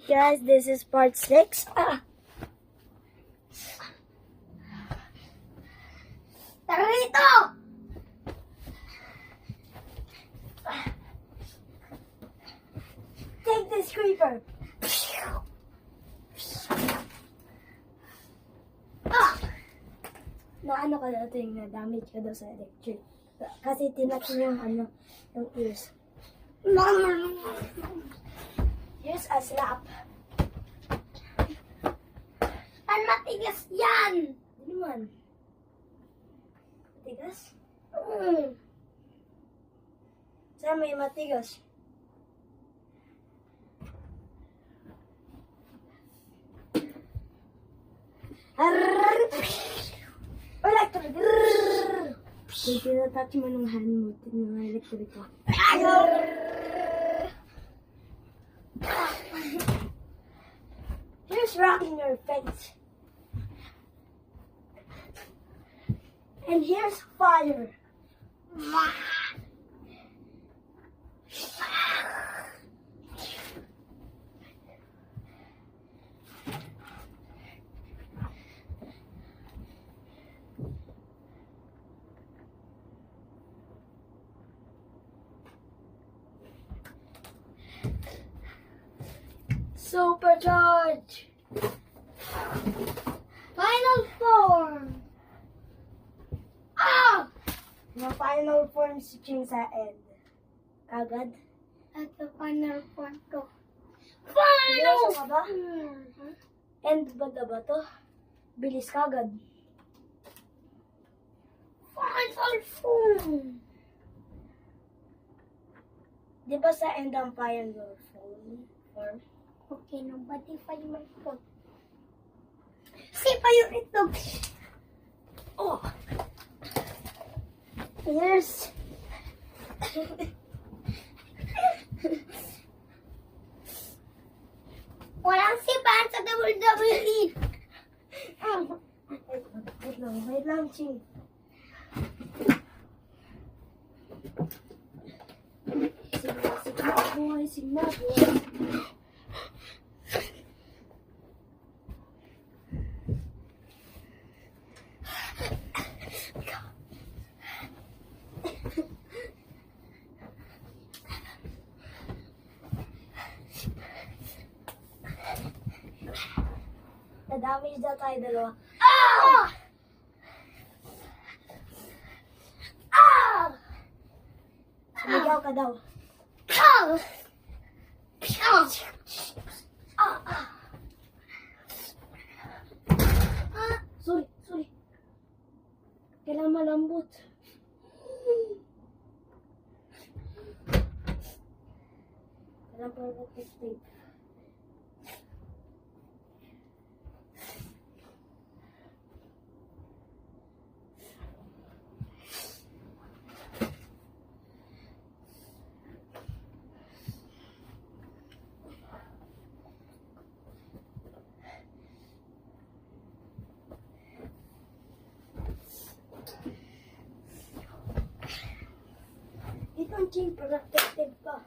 Guys, this is part 6. Tara rito! Take this creeper. Na ka daw yung na-damage ka daw sa electric. Kasi tinat mo yung yung ears. Here's a slap. Ang matigas yan! Ano man? Matigas? Saan may matigas? Electric! Kung tinatouch mo ng hand mo, tingnan electric ka. Here's rocking your face. And here's fire. Supercharge! Final form! Ah! Yung final form switching sa end. Kagad? At the final form ko. Seryoso ka ba? Mhm. End ba ba to? Bilis kagad. Final form! Di ba sa end ang final form? Okay, nung pati pa yung phone. Sipa yung itlog. Oh! Here's... Walang sipahan sa WWE. Wait lang, Ching. Sigma boy. Na-damage na tayo dalawa. Ah! Ah! Sumigaw ka daw. Ah! Ah! Ah! Ah! Sorry. Kailangan malambot. Kailangan protective. Itong Ching, protective ka.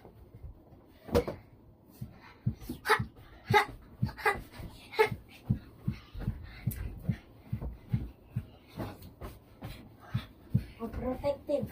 O, protective.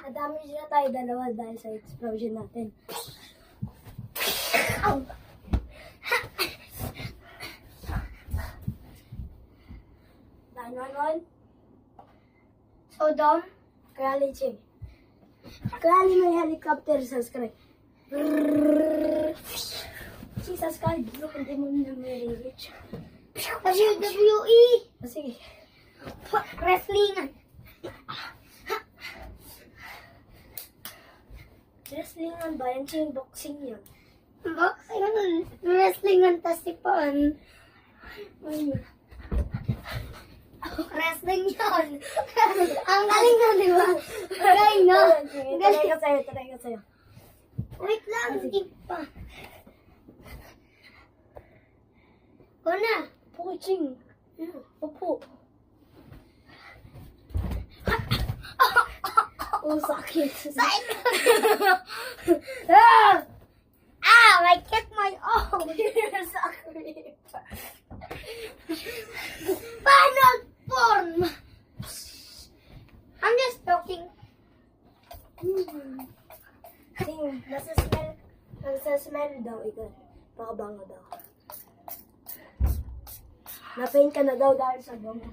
Na-damage na tayo dalawa dahil sa explosion natin. Ow! 911? So down? Krali, Ching. Krali may helicopter sa sky. Ching, sa sky, bro, hindi mo na may reach. WWE! Sige. Wrestlingan! Wrestlingan ba yan? Ching, boxing yan. Boxing, wrestlingan tasipan. Ayun. Wrestling yun. Ang galing na, di ba? Galing, no? Sige, Ang try galing. ko sa'yo, try ko sa'yo. Wait lang, skip pa. Go na. Upo, Ching. Upo. Oh, sakit. Side. Ah! I kicked my own. Sakit. Final form. I'm just joking. Ching, nasa smell daw ikaw. Pakabango daw. Napain ka na daw dahil sa bango.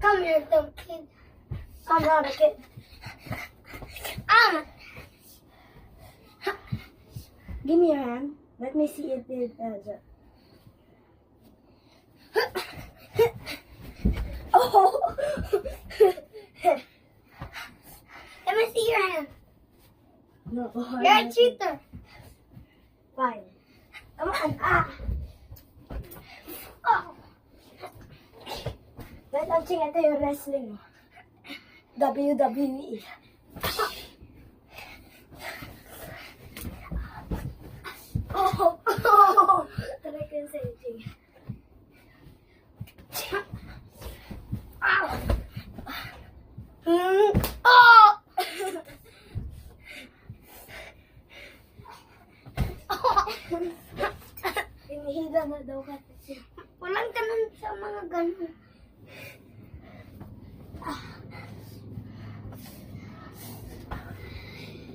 Come here, dumb kid. I'm not a kid. Give me your hand. Let me see if it has a... Oh! Let me see your hand. No. You're a cheater. Fine. Come on. Ah! Oh. Wait, I'm ching ito yung wrestling. WWE. Oh! Oh! Try ko yung sa'yo, Ching. Ow. Oh. Hinihila na daw ka. Walang ganun sa mga ganun.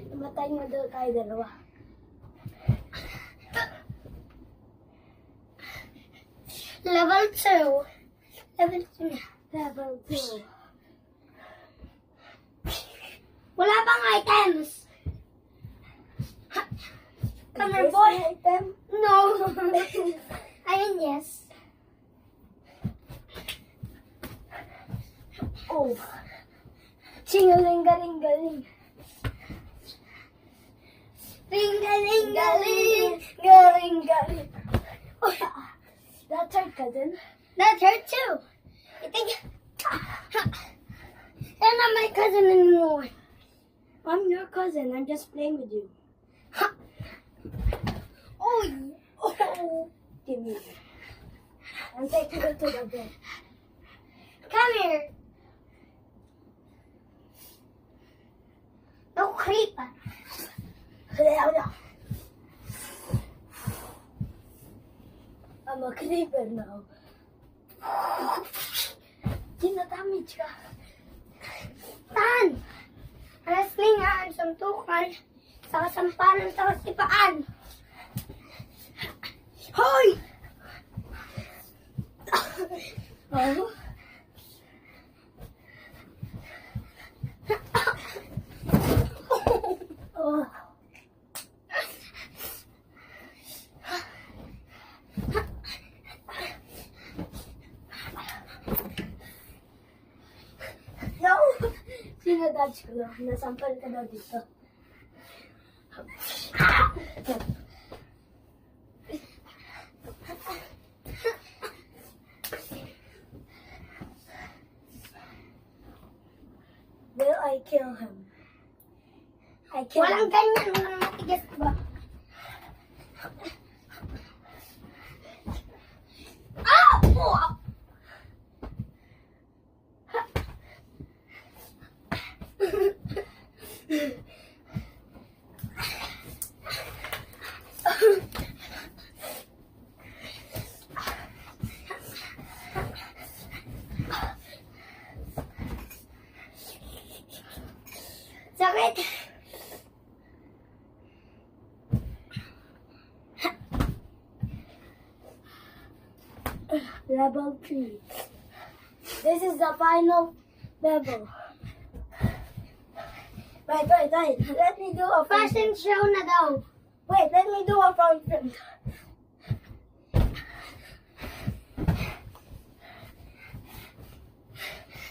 Namatay na daw tayo dalawa. Level 2. Level 2. Level 2. Wala bang items? Come here, Is this boy. the item? No. I mean, yes. Oh. Chingaling-galing-galing. Ring-a-ling-a-ling. Galing-galing. Oh, that's our cousin. That hurt too. I think. You're not my cousin anymore. I'm your cousin. I'm just playing with you. Oh, Oh. Give me. I'm taking you to the bed. come here. No creeper. I'm a creeper now. Dinadamage ka. Tan. Wrestlingan, suntukan, sa kasampanan, sa kasipaan. Hoy! Oh. Oh. No! Sinadadge ko lang. Nasampal ka daw dito. Will I kill him? I kill Walang him. ganyan, walang matigas ba? Ah! Oh! Sakit! Level 3. This is the final level. Wait. Let me do a Fashion show na daw. Wait, let me do a front flip.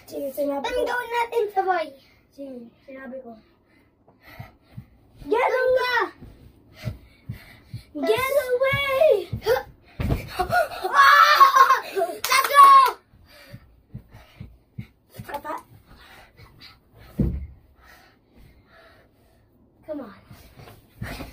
Sige, sinabi Ang ko. gawin natin sabay. Sige, sinabi ko. Get ka! Get away! Ah! Let's go! Come on.